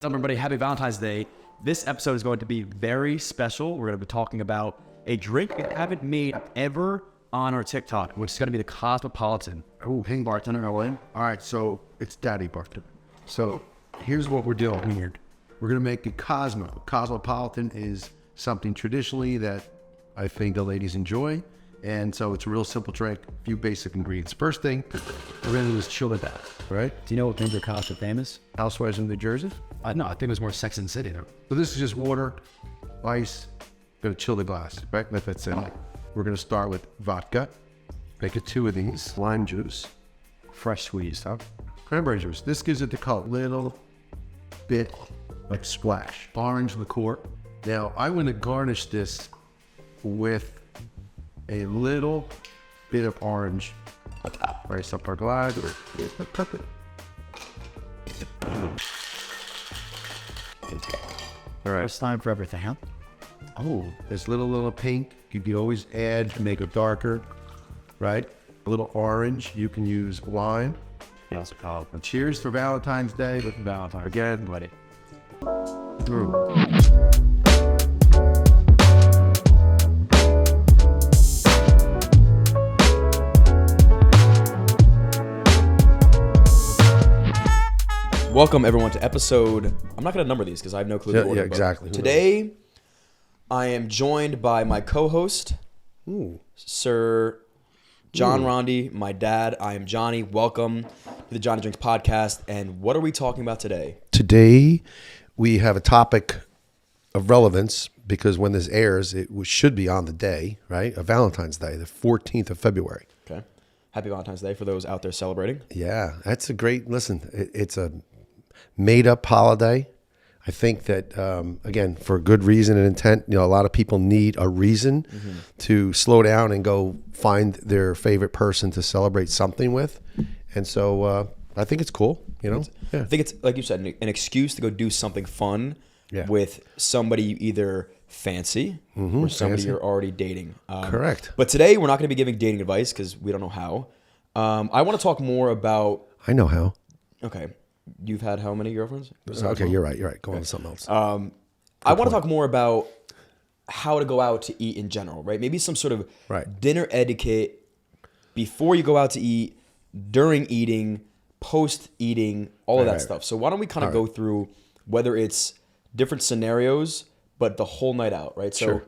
What's up, everybody? Happy Valentine's Day. This episode is going to be very special. We're going to be talking about a drink we haven't made ever on our TikTok, which is going to be the Cosmopolitan. Oh, hey, bartender, all in? All right, so it's Daddy Bartender. So here's what we're doing here. We're going to make a Cosmopolitan is something traditionally that I think the ladies enjoy. And so it's a real simple drink, a few basic ingredients. First thing we're going to do is chill it out, right? Do you know what made your Cosmo famous? Housewives in New Jersey. No, I think it was more Sex and the City, though. So this is just water, ice, going to chill the glass, right? Let that sit. We're going to start with vodka. Make it 2 of these. Lime juice. Fresh squeezed, huh? Cranberry juice. This gives it the color. Little bit like splash. Orange liqueur. Now, I'm going to garnish this with a little bit of orange. Rice up our glass. All right. First time for everything, huh? Oh, this little pink, you can always add to make it darker, right? A little orange, you can use lime. Yes, Cheers for Valentine's Day. with Valentine. Again, Buddy. through. Welcome, everyone, to episode... I'm not going to number these because I have no clue. Yeah, the order, yeah, exactly. Today, I am joined by my co-host, Sir John Rondi, my dad. I am Johnny. Welcome to the Johnny Drinks podcast. And what are we talking about today? Today, we have a topic of relevance because when this airs, it should be on the day, right? Of Valentine's Day, the 14th of February. Okay. Happy Valentine's Day for those out there celebrating. Yeah, that's a great, listen, it's a made-up holiday. I think that, again, for good reason and intent, a lot of people need a reason to slow down and go find their favorite person to celebrate something with. And so I think it's cool, Yeah. I think it's, like you said, an excuse to go do something fun with somebody you either fancy or somebody you're already dating. Correct. But today, we're not going to be giving dating advice because we don't know how. I want to talk more about... I know how. Okay. You've had how many girlfriends? Okay, you're right. Go on to something else. I want to talk more about how to go out to eat in general, right? Maybe some sort of dinner etiquette before you go out to eat, during eating, post-eating, all of that stuff. So why don't we kind of go through whether it's different scenarios, but the whole night out, right? So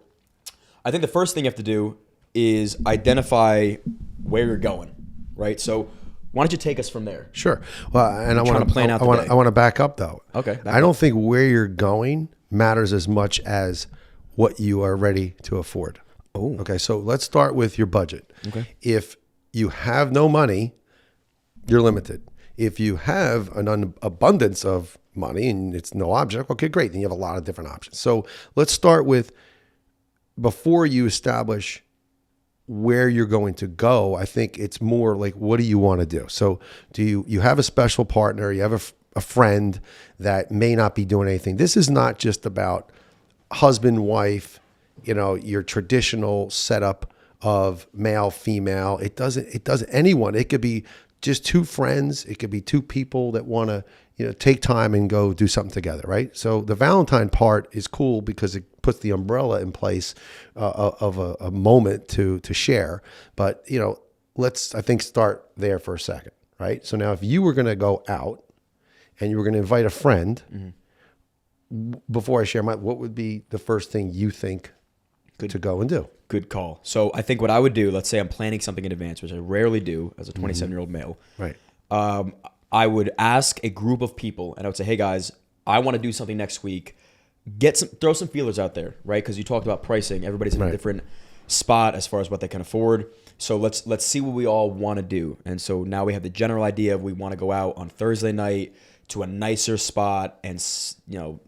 I think the first thing you have to do is identify where you're going, right? So why don't you take us from there? Sure. Well, and I want to plan out. I want to back up though. Okay. I don't think where you're going matters as much as what you are ready to afford. Oh. Okay. So let's start with your budget. Okay. If you have no money, you're limited. If you have an abundance of money and it's no object, okay, great. Then you have a lot of different options. So let's start with before you establish where you're going to go, I think it's more like, what do you want to do? So do you have a special partner? You have a friend that may not be doing anything. This is not just about husband, wife, your traditional setup of male, female. It doesn't anyone. It could be just 2 friends. It could be 2 people that want to, take time and go do something together, right? So the Valentine part is cool because it puts the umbrella in place of a moment to share. But, let's, I think, start there for a second, right? So now if you were going to go out and you were going to invite a friend, before I share what would be the first thing you think to go and do? Good call. So I think what I would do, let's say I'm planning something in advance, which I rarely do as a 27-year-old male. Right. I would ask a group of people and I would say, hey guys, I want to do something next week. Throw some feelers out there, right? Because you talked about pricing. Everybody's in a different spot as far as what they can afford. So let's see what we all want to do. And so now we have the general idea of we want to go out on Thursday night to a nicer spot and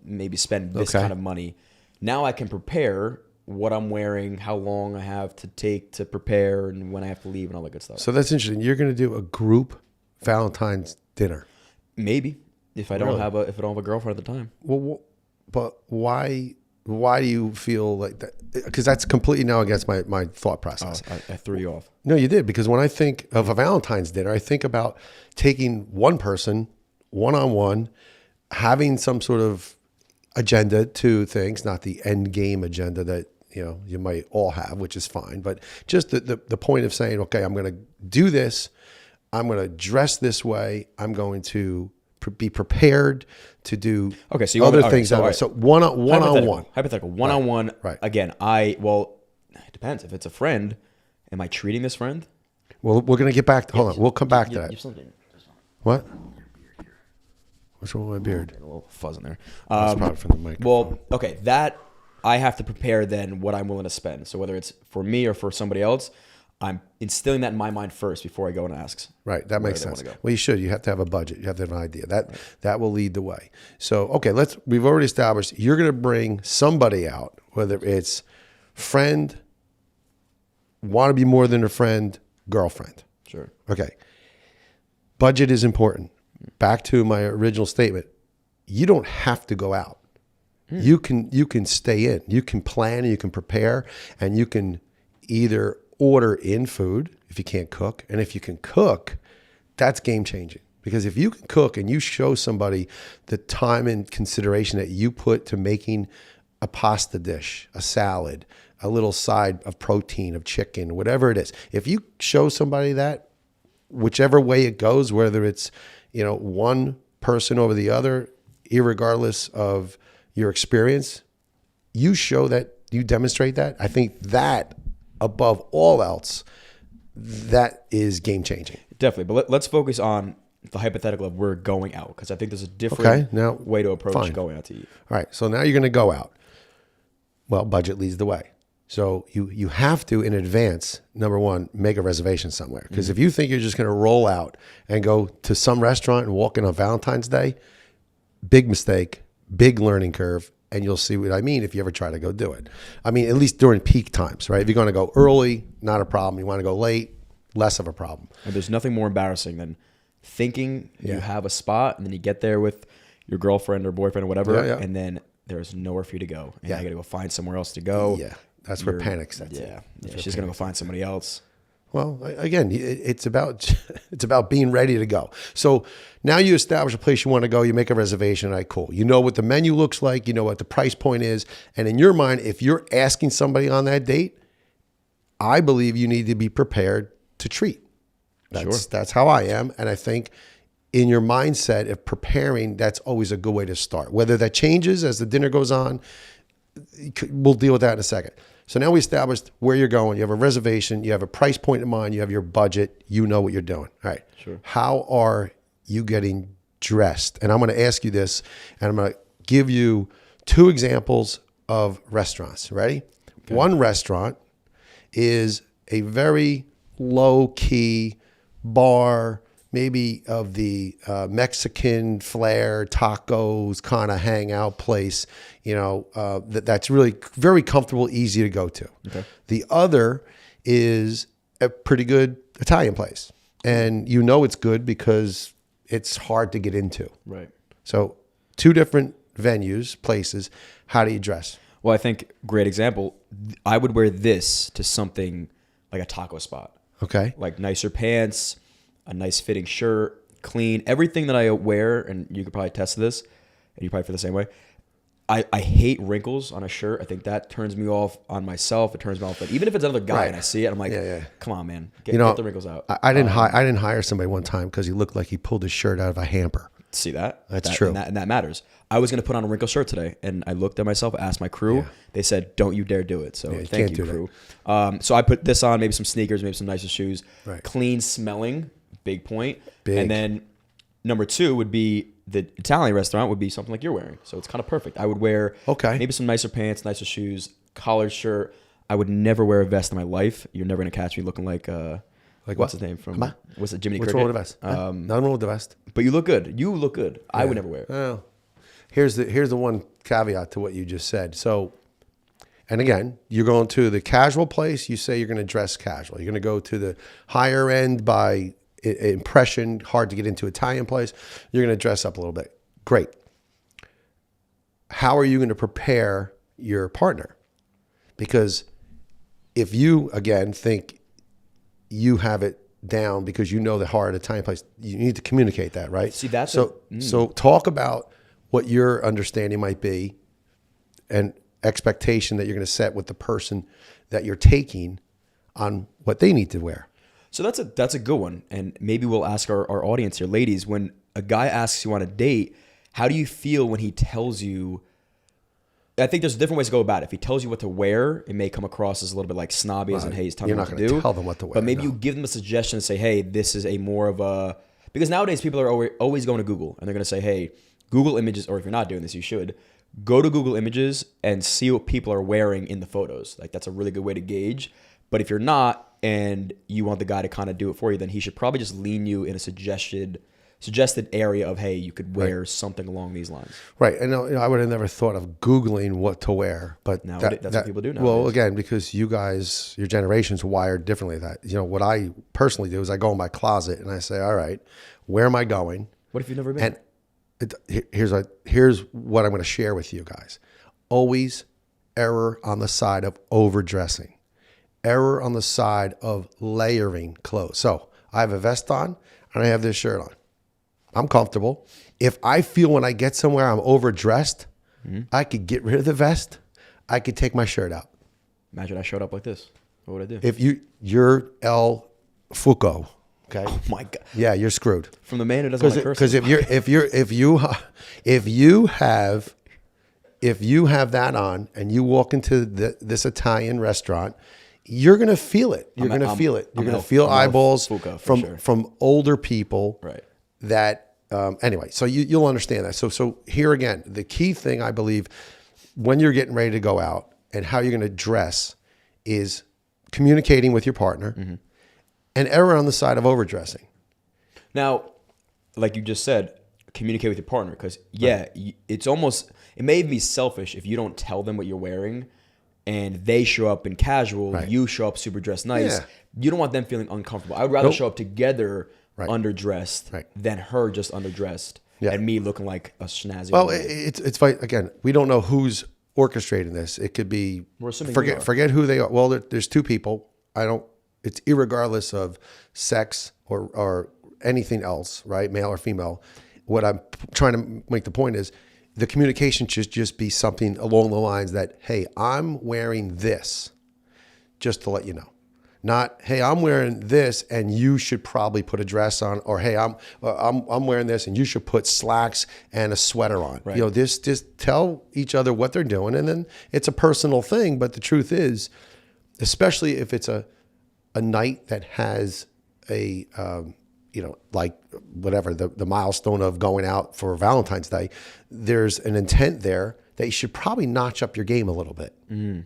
maybe spend this kind of money. Now I can prepare what I'm wearing, how long I have to take to prepare, and when I have to leave, and all that good stuff. So that's interesting. You're going to do a group Valentine's dinner. Maybe if I don't have a girlfriend at the time. Well, but why do you feel like that? Because that's completely now against my thought process. Oh, I threw you off. No, you did. Because when I think of a Valentine's dinner, I think about taking one person one-on-one, having some sort of agenda to things, not the end game agenda that you might all have, which is fine, but just the point of saying, okay, I'm going to do this, I'm going to dress this way, I'm going to be prepared to do other things. So one-on-one. Hypothetical, one-on-one. Right. Again, it depends. If it's a friend, am I treating this friend? Well, we're going to get back. Hold on. We'll come back to that. What? What's wrong with my beard? A little fuzz in there. That's probably from the microphone. Well, okay. That I have to prepare then what I'm willing to spend. So whether it's for me or for somebody else, I'm instilling that in my mind first before I go and ask. Right. That makes sense. Well, you should. You have to have a budget. You have to have an idea. That will lead the way. So, okay, we've already established you're going to bring somebody out, whether it's friend, want to be more than a friend, girlfriend. Sure. Okay. Budget is important. Back to my original statement. You don't have to go out. You can stay in. You can plan and you can prepare, and you can either order in food if you can't cook. And if you can cook, that's game changing. Because if you can cook and you show somebody the time and consideration that you put to making a pasta dish, a salad, a little side of protein, of chicken, whatever it is, if you show somebody that, whichever way it goes, whether it's, one person over the other, irregardless of your experience, you show that, you demonstrate that. I think that above all else, that is game changing. Definitely. But let's focus on the hypothetical of we're going out, because I think there's a different way to approach going out to eat. All right. So now you're going to go out. Well, budget leads the way. So you have to, in advance, number one, make a reservation somewhere. Because if you think you're just going to roll out and go to some restaurant and walk in on Valentine's Day, big mistake, big learning curve. And you'll see what I mean if you ever try to go do it. I mean, at least during peak times, right? If you're going to go early, not a problem. You want to go late, less of a problem. And there's nothing more embarrassing than thinking you have a spot, and then you get there with your girlfriend or boyfriend or whatever, and then there's nowhere for you to go. And you got to go find somewhere else to go. Yeah, that's where panic sets in. Yeah, she's going to go find somebody else. Well, again, it's about being ready to go. So now you establish a place you want to go. You make a reservation. All right, cool. You know what the menu looks like. You know what the price point is. And in your mind, if you're asking somebody on that date, I believe you need to be prepared to treat. That's how I am. And I think in your mindset of preparing, that's always a good way to start. Whether that changes as the dinner goes on, we'll deal with that in a second. So now we established where you're going. You have a reservation. You have a price point in mind. You have your budget. You know what you're doing. All right. Sure. How are you getting dressed? And I'm going to ask you this, and I'm going to give you 2 examples of restaurants. Ready? Okay. One restaurant is a very low-key bar, maybe of the Mexican flair, tacos kind of hangout place, that's really very comfortable, easy to go to. Okay. The other is a pretty good Italian place. And it's good because it's hard to get into. Right. So 2 different venues, places. How do you dress? Well, I think great example. I would wear this to something like a taco spot. Okay. Like nicer pants, a nice fitting shirt, clean. Everything that I wear, and you could probably test this, and you probably feel the same way. I hate wrinkles on a shirt. I think that turns me off on myself. It turns me off. But even if it's another guy and I see it, I'm like, come on, man, get the wrinkles out. I didn't hire somebody one time because he looked like he pulled his shirt out of a hamper. See that? That's true. And that matters. I was going to put on a wrinkled shirt today, and I looked at myself, asked my crew. Yeah. They said, don't you dare do it. So thank you, crew. So I put this on, maybe some sneakers, maybe some nicer shoes. Right. Clean smelling, big point. And then number 2 would be the Italian restaurant would be something like you're wearing. So it's kind of perfect. I would wear maybe some nicer pants, nicer shoes, collared shirt. I would never wear a vest in my life. You're never going to catch me looking like what's his name from what's it, Jiminy Cricket? What's wrong with the vest? Nothing wrong with the vest. But you look good. You look good. Yeah. I would never wear it. Well, here's the one caveat to what you just said. So, and again, you're going to the casual place. You say you're going to dress casual. You're going to go to the higher end by impression, hard to get into Italian place. You're going to dress up a little bit. Great. How are you going to prepare your partner? Because if you, again, think you have it down because you know the hard Italian place, you need to communicate that, right? See, that's so talk about what your understanding might be and expectation that you're going to set with the person that you're taking on what they need to wear. So that's a good one. And maybe we'll ask our audience here, ladies, when a guy asks you on a date, how do you feel when he tells you? I think there's different ways to go about it. If he tells you what to wear, it may come across as a little bit like snobby, as in, hey, he's telling me what to do. You're not going to tell them what to wear. But maybe you give them a suggestion and say, hey, this is a more of a... Because nowadays people are always going to Google and they're going to say, hey, Google Images, or if you're not doing this, you should, go to Google Images and see what people are wearing in the photos. Like that's a really good way to gauge. But if you're not and you want the guy to kind of do it for you, then he should probably just lean you in a suggested area of, hey, you could wear something along these lines. Right. And I would have never thought of Googling what to wear, but now that's what people do now. Well, again, because you guys, your generation's wired differently. What I personally do is I go in my closet and I say, all right, where am I going? What if you've never been? And here's what I'm going to share with you guys. Always error on the side of overdressing. Error on the side of layering clothes. So I have a vest on and I have this shirt on. I'm comfortable. If I feel when I get somewhere I'm overdressed, I could get rid of the vest. I could take my shirt out. Imagine I showed up like this. What would I do? If you're El Foucault, okay? Oh my God. Yeah, you're screwed. From the man who doesn't like cursing. Because if you have that on and you walk into this Italian restaurant, you're gonna feel it. You're gonna feel it. You're gonna feel eyeballs from older people. Right. That anyway, so you'll understand that. So here again, the key thing I believe when you're getting ready to go out and how you're going to dress is communicating with your partner and error on the side of overdressing. Now, like you just said, communicate with your partner because it's almost, it may be selfish if you don't tell them what you're wearing and they show up in casual, you show up super dressed nice. Yeah. You don't want them feeling uncomfortable. I would rather show up together underdressed than her just underdressed and me looking like a snazzy. Well, it's fine. Again, we don't know who's orchestrating this. It could be forget who they are. Well, there's two people. It's irregardless of sex or anything else, right? Male or female. What I'm trying to make the point is the communication should just be something along the lines that, hey, I'm wearing this, just to let you know. Not, hey, I'm wearing this and you should probably put a dress on, or hey, I'm wearing this and you should put slacks and a sweater on. Right. Just tell each other what they're doing, and then it's a personal thing. But the truth is, especially if it's a night that has a like whatever the milestone of going out for Valentine's Day, there's an intent there that you should probably notch up your game a little bit.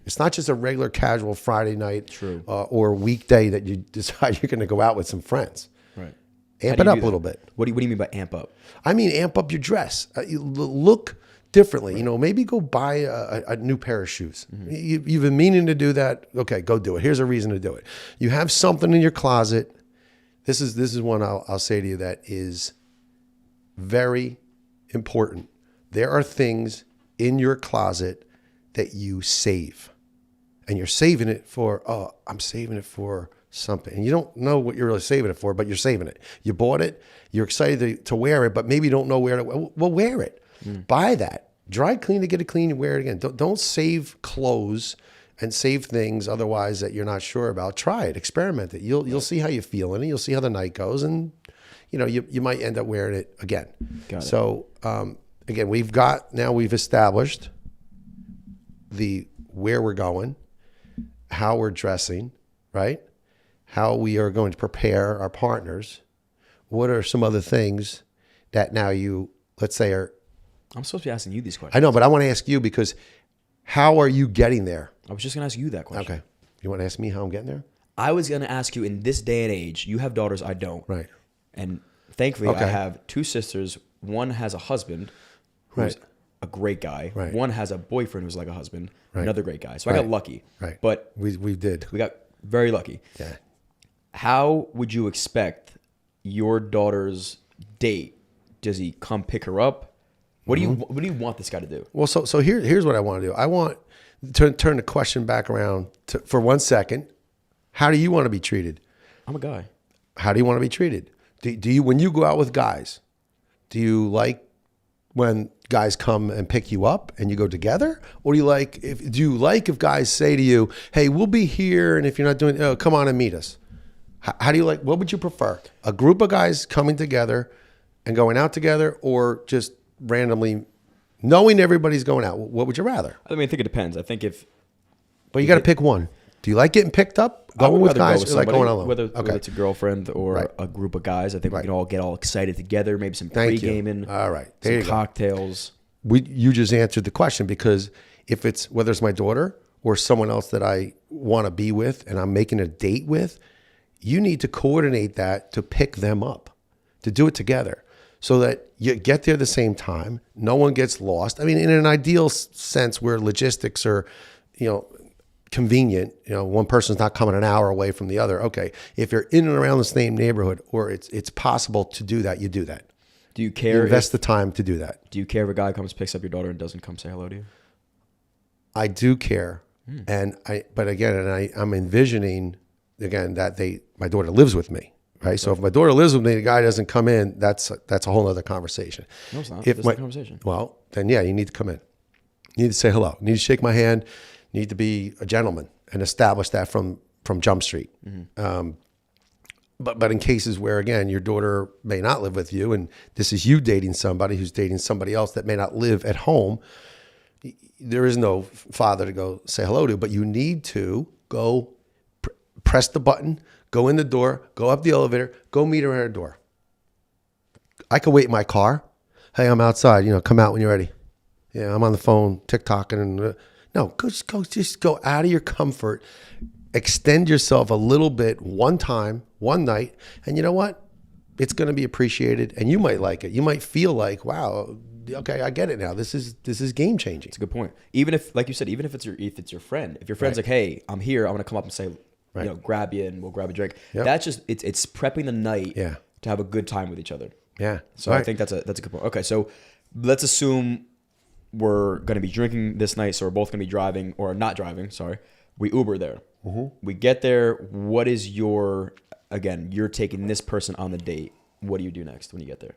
It's not just a regular casual Friday night or weekday that you decide you're going to go out with some friends. Right. Amp it up a little bit. What do you mean by amp up? I mean, amp up your dress. You look differently. Right. Maybe go buy a new pair of shoes. You've been meaning to do that. Okay, go do it. Here's a reason to do it. You have something in your closet. This is one I'll say to you that is very important. There are things in your closet that you save, and you're saving it for, I'm saving it for something. And you don't know what you're really saving it for, but you're saving it. You bought it. You're excited to wear it, but maybe you don't know where to, well, wear it. Buy that. Dry clean to get it clean and wear it again. Don't save clothes and save things otherwise that you're not sure about. Try it. Experiment it. You'll see how you feel in it. You'll see how the night goes, and you might end up wearing it again. Got it. So, again, we've established where we're going, how we're dressing, right? How we are going to prepare our partners. What are some other things that now let's say I'm supposed to be asking you these questions. I know, but I want to ask you because how are you getting there? I was just going to ask you that question. Okay. You want to ask me how I'm getting there? I was going to ask you, in this day and age, you have daughters, I don't. Right. And thankfully, I have two sisters. One has a husband who's a great guy. Right. One has a boyfriend who's like a husband, another great guy. So I got lucky. Right. But we got very lucky. Yeah. How would you expect your daughter's date? Does he come pick her up? What do you want this guy to do? Well, so here's what I want to do. I want to turn the question back around for 1 second. How do you want to be treated? I'm a guy. How do you want to be treated? Do you, when you go out with guys, do you like when guys come and pick you up and you go together? Or do you like if guys say to you, hey, we'll be here, and if you're not doing, come on and meet us? How do you like, what would you prefer? A group of guys coming together and going out together, or just randomly knowing everybody's going out? What would you rather? I mean, I think it depends. I think But you got to pick one. Do you like getting picked up, going with guys, or like somebody, going alone? whether it's a girlfriend or a group of guys. I think we can all get all excited together. Maybe some pre-gaming. All right, there some cocktails. You just answered the question, because if it's whether it's my daughter or someone else that I want to be with and I'm making a date with, you need to coordinate that to pick them up, to do it together, so that you get there at the same time. No one gets lost. I mean, in an ideal sense where logistics are, convenient, one person's not coming an hour away from the other. Okay. If you're in and around the same neighborhood, or it's possible to do that, you do that. Do you care? You invest the time to do that. Do you care if a guy comes, picks up your daughter and doesn't come say hello to you? I do care. But again, I'm envisioning again that my daughter lives with me. Right. So if my daughter lives with me, the guy doesn't come in, that's a whole other conversation. No, it's not. It's a conversation. Well, then yeah, you need to come in. You need to say hello. You need to shake my hand. You need to be a gentleman and establish that from Jump Street. Mm-hmm. But in cases where, again, your daughter may not live with you, and this is you dating somebody who's dating somebody else that may not live at home, there is no father to go say hello to, but you need to go press the button, go in the door, go up the elevator, go meet her at her door. I could wait in my car. Hey, I'm outside. Come out when you're ready. Yeah, I'm on the phone, TikToking. And no, just go out of your comfort. Extend yourself a little bit, one time, one night, and you know what? It's going to be appreciated, and you might like it. You might feel like, wow, okay, I get it now. This is game changing. It's a good point. Even if, like you said, even if it's your friend, if your friend's like, hey, I'm here, I'm going to come up and say, grab you and we'll grab a drink. Yep. That's just it's prepping the night to have a good time with each other. Yeah. So I think that's a good point. Okay, so let's assume we're going to be drinking this night, so we're both going to be driving, or not driving. Sorry, we Uber there. Mm-hmm. We get there. What is you're taking this person on the date. What do you do next when you get there?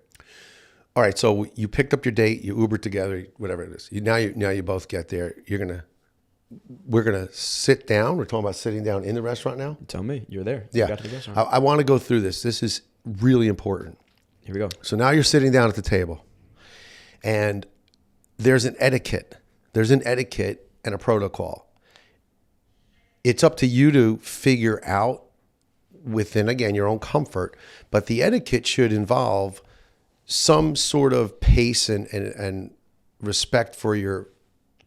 All right. So you picked up your date, you Uber together, whatever it is. Now you both get there. We're going to sit down. We're talking about sitting down in the restaurant now. Tell me, you're there. Yeah. You got to the restaurant. I want to go through this. This is really important. Here we go. So now you're sitting down at the table, and there's an etiquette. There's an etiquette and a protocol. It's up to you to figure out within, again, your own comfort, but the etiquette should involve some sort of pace and respect for your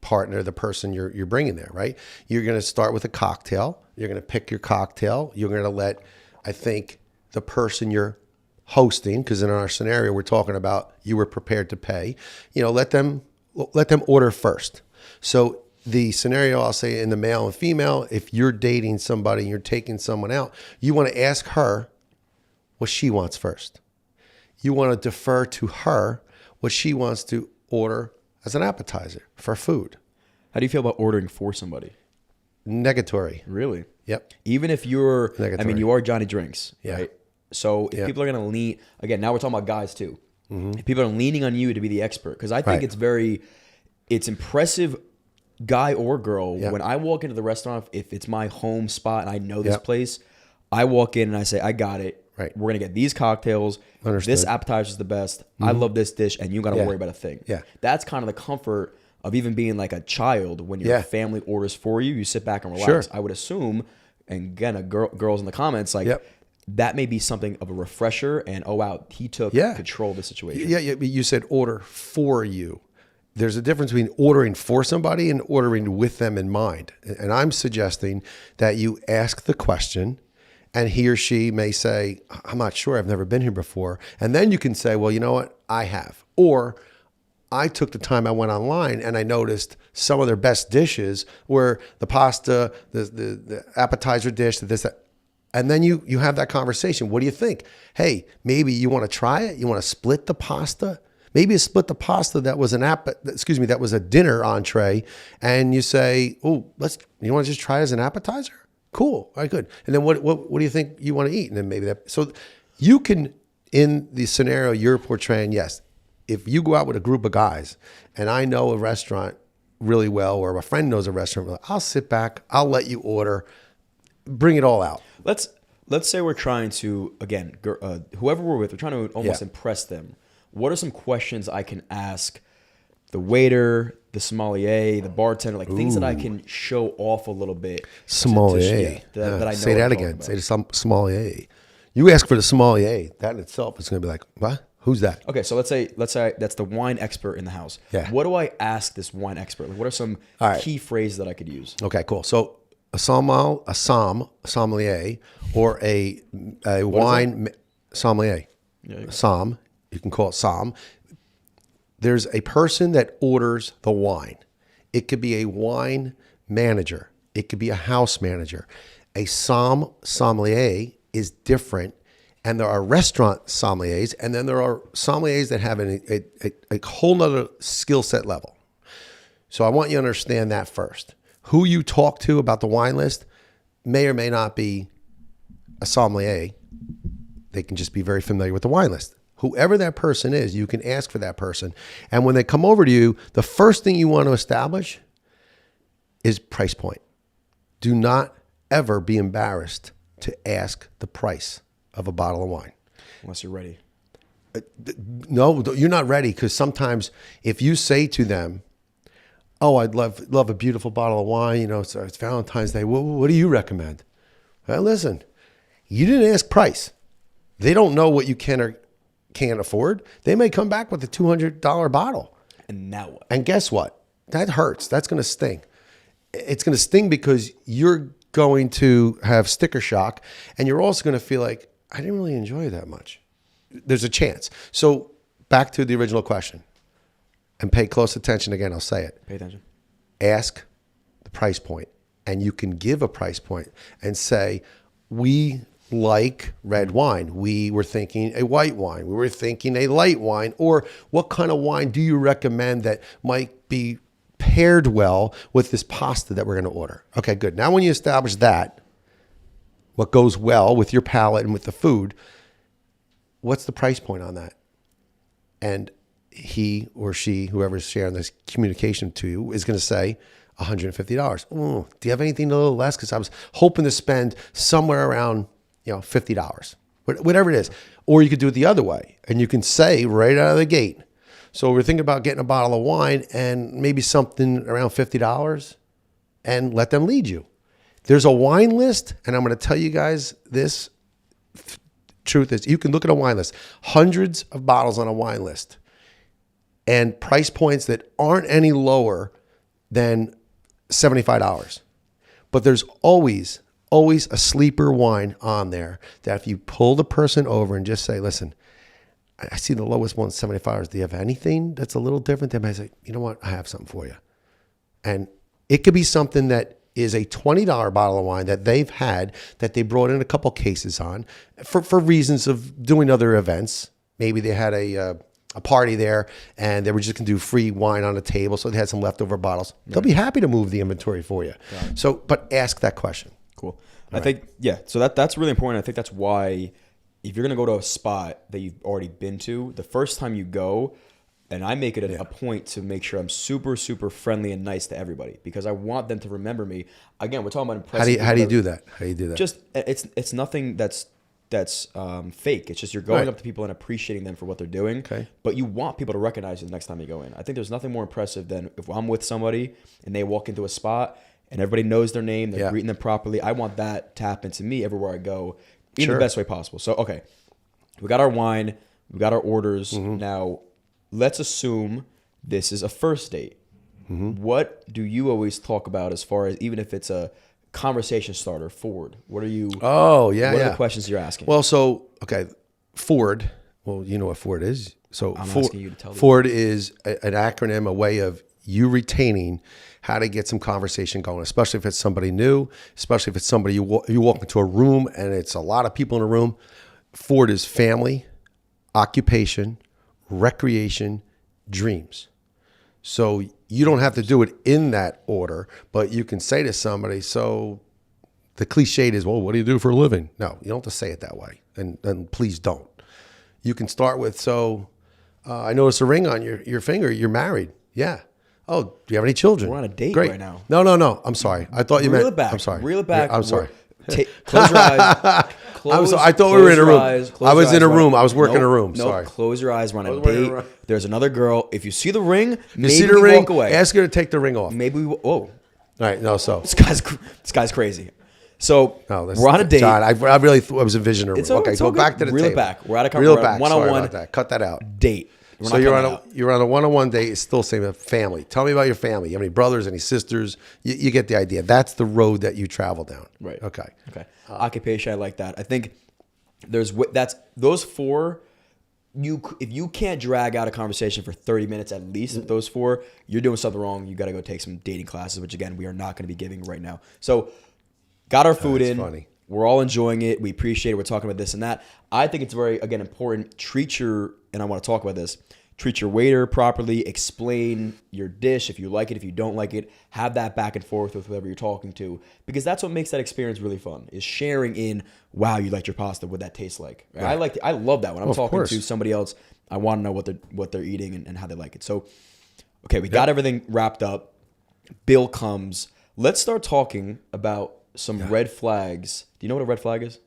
partner, the person you're bringing there, right? You're going to start with a cocktail. You're going to pick your cocktail. You're going to let, I think, the person you're hosting, because in our scenario, we're talking about you were prepared to pay, let them order first. So the scenario, I'll say, in the male and female, if you're dating somebody and you're taking someone out, you want to ask her what she wants first. You want to defer to her what she wants to order as an appetizer for food. How do you feel about ordering for somebody? Negatory. Really? Yep. Even if you're, Negatory. I mean, you are Johnny Drinks, Yeah. right? So if people are going to lean, again, now we're talking about guys too. Mm-hmm. If people are leaning on you to be the expert, because I think it's impressive, guy or girl, when I walk into the restaurant, if it's my home spot and I know this place, I walk in and I say, I got it. Right. We're going to get these cocktails. Understood. This appetizer is the best. I love this dish, and you got to worry about a thing. Yeah. That's kind of the comfort of even being like a child. When your family orders for you, you sit back and relax. Sure. I would assume, and again, girls in the comments, like that may be something of a refresher, and oh wow, he took control of the situation. Yeah, you said order for you. There's a difference between ordering for somebody and ordering with them in mind. And I'm suggesting that you ask the question, and he or she may say, I'm not sure, I've never been here before. And then you can say, well, you know what? I have. Or I took the time, I went online and I noticed some of their best dishes were the pasta, the appetizer dish, that. And then you have that conversation. What do you think? Hey, maybe you want to try it? You want to split the pasta? Maybe you split the pasta that was that was a dinner entree, and you say, oh, you want to just try it as an appetizer? Cool. All right, good. And then what do you think you want to eat? And then maybe that. So you can, in the scenario you're portraying, yes, if you go out with a group of guys and I know a restaurant really well, or a friend knows a restaurant, well, I'll sit back, I'll let you order, bring it all out. Let's say we're trying to, again, whoever we're with, we're trying to almost impress them. What are some questions I can ask the waiter, the sommelier, the bartender, like things that I can show off a little bit? Sommelier. That I know. Say that again. Say the sommelier. You ask for the sommelier, that in itself is going to be like, what? Who's that? Okay, so let's say that's the wine expert in the house. Yeah. What do I ask this wine expert? Like, what are some key phrases that I could use? Okay, cool. So a sommelier, or a wine sommelier. Yeah. Som, you can call it som. There's a person that orders the wine. It could be a wine manager. It could be a house manager. A sommelier is different. And there are restaurant sommeliers, and then there are sommeliers that have a whole nother skill set level. So I want you to understand that first. Who you talk to about the wine list may or may not be a sommelier. They can just be very familiar with the wine list. Whoever that person is, you can ask for that person. And when they come over to you, the first thing you want to establish is price point. Do not ever be embarrassed to ask the price of a bottle of wine. Unless you're ready. No, you're not ready, because sometimes if you say to them, oh, I'd love a beautiful bottle of wine, you know, so it's Valentine's Day, what do you recommend? Well, listen, you didn't ask price. They don't know what you can or can't afford. They may come back with a $200 bottle. And now what? And guess what? That hurts. That's going to sting. It's going to sting because you're going to have sticker shock, and you're also going to feel like, I didn't really enjoy it that much. There's a chance. So back to the original question, and pay close attention again. I'll say it. Pay attention. Ask the price point, and you can give a price point and say, we like red wine. We were thinking a white wine. We were thinking a light wine. Or what kind of wine do you recommend that might be paired well with this pasta that we're going to order? Okay, good. Now when you establish that, what goes well with your palate and with the food, what's the price point on that? And he or she, whoever's sharing this communication to you, is going to say $150. Oh, do you have anything a little less? Because I was hoping to spend somewhere around, $50, whatever it is. Or you could do it the other way, and you can say right out of the gate, so we're thinking about getting a bottle of wine and maybe something around $50, and let them lead you. There's a wine list, and I'm going to tell you guys this. Truth is, you can look at a wine list, hundreds of bottles on a wine list, and price points that aren't any lower than $75. But there's always a sleeper wine on there that if you pull the person over and just say, listen, I see the lowest one, $75. Do you have anything that's a little different? They might say, you know what? I have something for you. And it could be something that is a $20 bottle of wine that they've had, that they brought in a couple cases on for reasons of doing other events. Maybe they had a party there and they were just going to do free wine on the table, so they had some leftover bottles. They'll be happy to move the inventory for you. So, but ask that question. Cool. I think, so that's really important. I think that's why if you're going to go to a spot that you've already been to, the first time you go, and I make it a point to make sure I'm super, super friendly and nice to everybody, because I want them to remember me. Again, we're talking about impressing. How do you do that? How do you do that? Just it's nothing that's fake. It's just you're going up to people and appreciating them for what they're doing. Okay. But you want people to recognize you the next time you go in. I think there's nothing more impressive than if I'm with somebody and they walk into a spot and everybody knows their name, they're greeting them properly. I want that to happen to me everywhere I go in the best way possible. So, okay, we got our wine, we got our orders. Now, let's assume this is a first date. What do you always talk about as far as, even if it's a conversation starter, Ford? What are you? Oh, yeah. What are the questions you're asking? Well, so, okay, Ford. Well, you know what Ford is. So I'm asking you to tell me. Ford is an acronym, a way of you retaining how to get some conversation going, especially if it's somebody new, especially if it's somebody you walk into a room and it's a lot of people in a room. Ford is family, occupation, recreation, dreams. So you don't have to do it in that order, but you can say to somebody, so the cliche is, well, what do you do for a living? No, you don't have to say it that way. And please don't. You can start with, so I noticed a ring on your finger. You're married. Yeah. Oh, do you have any children? We're on a date Great. right now. No. I'm sorry. I thought you Reel meant. it back. I'm sorry. Reel it back. I'm sorry. Close your eyes. I'm sorry. I thought we were in a room. I was in a room. I was working a room. Nope. Sorry. Close your eyes. We're on a date. There's another girl. If you see the ring, maybe See the we ring? walk away. Ask her to take the ring off. Maybe we. Whoa. All right. No. So. This guy's crazy. So No, we're on a date. John, I really thought I was envisioning. It's all- Okay, it's go all back good. to the Reel it table. back. We're at a Reel it we're back. one-on-one Sorry about that. Cut that out. date. We're So not you're cutting on it out. you're on a one-on-one date. It's still same family. Tell me about your family. You have any brothers? Any sisters? You get the idea. That's the road that you travel down. Right. Okay. Occupation. I like that. I think that's those four. If you can't drag out a conversation for 30 minutes at least with those four, you're doing something wrong. You got to go take some dating classes, which again we are not going to be giving right now. So got our food in. Funny. We're all enjoying it. We appreciate it. We're talking about this and that. I think it's very, again, important. And I want to talk about this. Treat your waiter properly. Explain your dish if you like it, if you don't like it. Have that back and forth with whoever you're talking to, because that's what makes that experience really fun. Is sharing in, wow, you liked your pasta. What that tastes like. Right? I love that when I'm talking to somebody else. I want to know what they're eating and how they like it. So, okay, we got everything wrapped up. Bill comes. Let's start talking about some red flags. Do you know what a red flag is?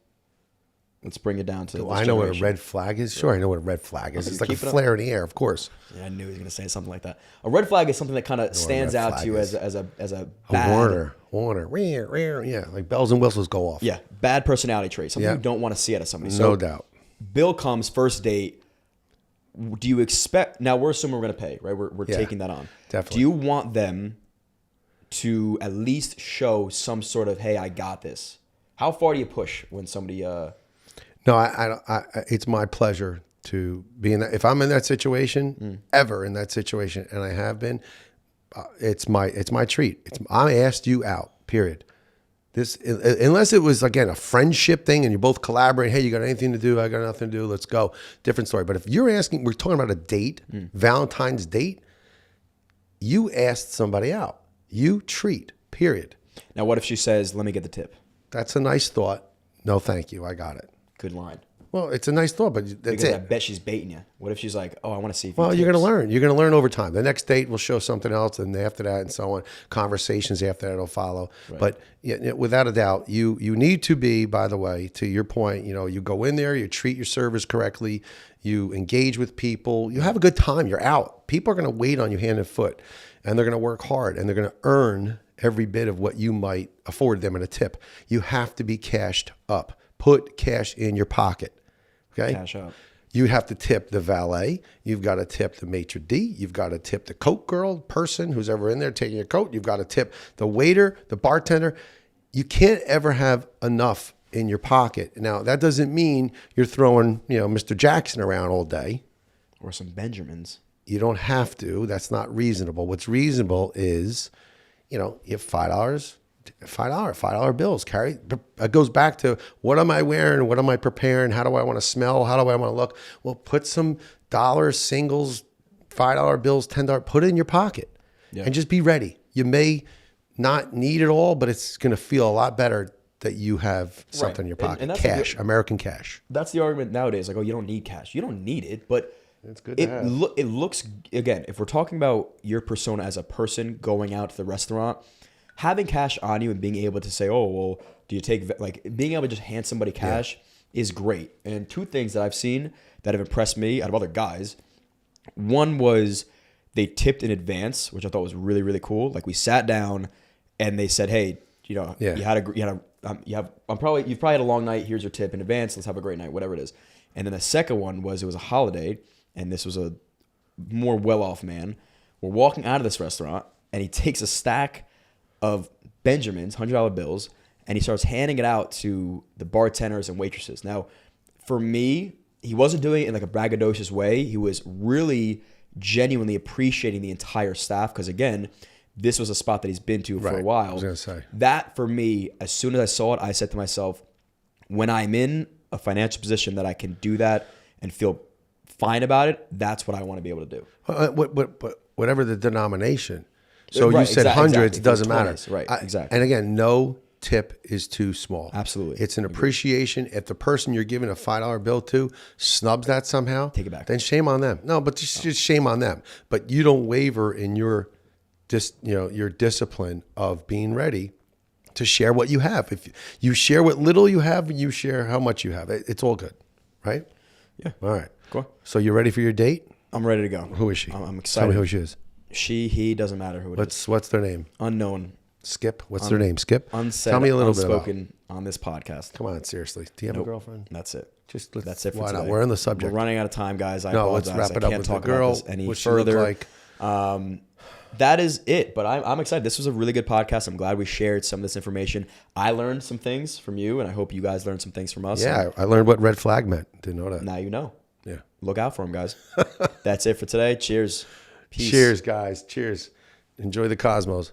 Let's bring it down to. I know what a red flag is. Sure, I know what a red flag is. It's like a flare in the air, of course. Yeah, I knew he was going to say something like that. A red flag is something that kind of stands out to you as a bad, warner. Yeah, like bells and whistles go off. Yeah, bad personality trait. Something you don't want to see out of somebody. So No doubt. Bill comes first date. Do you expect? Now we're assuming we're going to pay, right? We're taking that on. Definitely. Do you want them to at least show some sort of, hey, I got this? How far do you push when somebody? No, I it's my pleasure to be in that. If I'm in that situation, ever in that situation, and I have been, it's my treat. I asked you out. Period. This, unless it was again a friendship thing, and you're both collaborating. Hey, you got anything to do? I got nothing to do. Let's go. Different story. But if you're asking, we're talking about a date, Valentine's date. You asked somebody out. You treat. Period. Now, what if she says, "Let me get the tip"? That's a nice thought. No, thank you. I got it. Good line. Well, it's a nice thought, but that's Because it. I bet she's baiting you. What if she's like, "Oh, I want to see if Well, you you're going to tips." learn. You're going to learn over time. The next date will show something else, and after that, and so on. Conversations after that will follow. Right. But without a doubt, you need to be. By the way, to your point, you go in there, you treat your servers correctly, you engage with people, you have a good time. You're out. People are going to wait on you hand and foot, and they're going to work hard, and they're going to earn every bit of what you might afford them in a tip. You have to be cashed up. Put cash in your pocket. Okay? Cash up. You have to tip the valet. You've got to tip the maitre d'. You've got to tip the coat girl, person who's ever in there taking your coat. You've got to tip the waiter, the bartender. You can't ever have enough in your pocket. Now, that doesn't mean you're throwing, Mr. Jackson around all day. Or some Benjamins. You don't have to. That's not reasonable. What's reasonable is, you have $5 bills. Carry. It goes back to, what am I wearing? What am I preparing? How do I want to smell? How do I want to look? Well, put some dollars, singles, $5 bills, $10. Put it in your pocket and just be ready. You may not need it all, but it's going to feel a lot better that you have something in your pocket. And that's cash, American cash. That's the argument nowadays. Like, oh, you don't need cash. You don't need it, but it's good to have. It looks, again, if we're talking about your persona as a person going out to the restaurant, having cash on you and being able to say, oh, well, do you take, like, being able to just hand somebody cash is great. And two things that I've seen that have impressed me out of other guys. One was they tipped in advance, which I thought was really, really cool. Like, we sat down and they said, hey, you've probably had a long night. Here's your tip in advance. Let's have a great night, whatever it is. And then the second one was, it was a holiday, and this was a more well-off man. We're walking out of this restaurant, and he takes a stack of Benjamins, $100 bills, and he starts handing it out to the bartenders and waitresses. Now, for me, he wasn't doing it in like a braggadocious way. He was really genuinely appreciating the entire staff, because again, this was a spot that he's been to for a while. I was gonna say. That, for me, as soon as I saw it, I said to myself, when I'm in a financial position that I can do that and feel fine about it, that's what I want to be able to do. Whatever the denomination. So you said hundreds, exactly. doesn't matter. 20s, right, exactly. And again, no tip is too small. Absolutely. It's an appreciation. If the person you're giving a $5 bill to snubs that somehow, Take it back. then shame on them. No, but just shame on them. But you don't waver in your your discipline of being ready to share what you have. If you share what little you have, you share how much you have. It's all good, right? Yeah. All right. Cool. So you ready for your date? I'm ready to go. Who is she? I'm excited. Tell me who she is. She, he, doesn't matter who it is. What's their name? Unknown. Skip. What's their name? Skip. Unsaid, Tell me a little bit unspoken on this podcast. Come on, seriously. Do you have a girlfriend? That's it. That's it for why today. not? We're on the subject. We're running out of time, guys. I No, apologize. let's wrap it up I can't with talk the girl. about this any What she look further. like. That is it. But I'm excited. This was a really good podcast. I'm glad we shared some of this information. I learned some things from you, and I hope you guys learned some things from us. Yeah, I learned what red flag meant. Didn't know that. Now you know. Yeah. Look out for them, guys. That's it for today. Cheers. Peace. Cheers, guys. Cheers. Enjoy the cosmos.